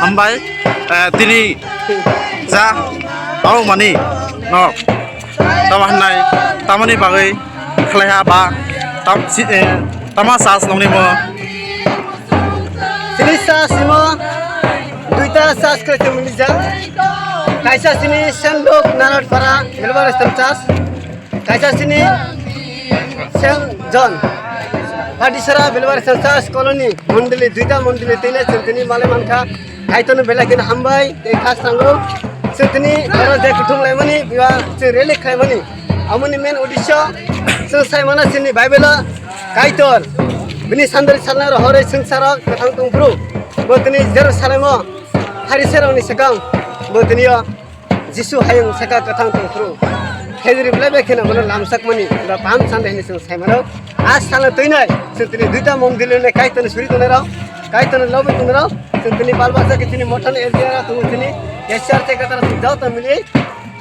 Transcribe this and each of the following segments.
हामबाय दिनै जा औ मानि न तामा होननाय तामानि बागै खालायहा बा तामा सास नंनि मो sini sas mo duita sas kerja menija kaisa sini sendok narod para belbar sas kaisa sini seng John Hadisara belbar sas koloni mondeli duita mondeli tine sentini male manka kaitonu belakin hambai khas sango sentini ero de kutung lemani biwa se relik khaimani amuni men odisha se saimana sini bible kaitor bini sandari salnar hore sengsara kathang tungpru botini Jerusalem harisera ni sekang botiniya Jisu hayang seka kathang tungpru khajuri bulai khena mana lamsak mani da pam sande ni seng saimana as sala toinai sentini duita mondilene kaitonu suri tonera kaitonu lobe tonera sentini balbasa kitini motan area tungutini yashar te katara jao ta mili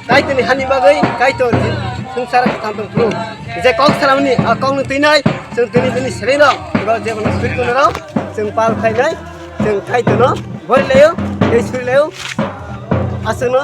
kaitoni hani bagai kaito sengsara kathang tungpru je kong salamni akong toinai sentini bini serena ba je mana suri tonera seng pal khainai seng kaitono bol leo ei suri leo asuna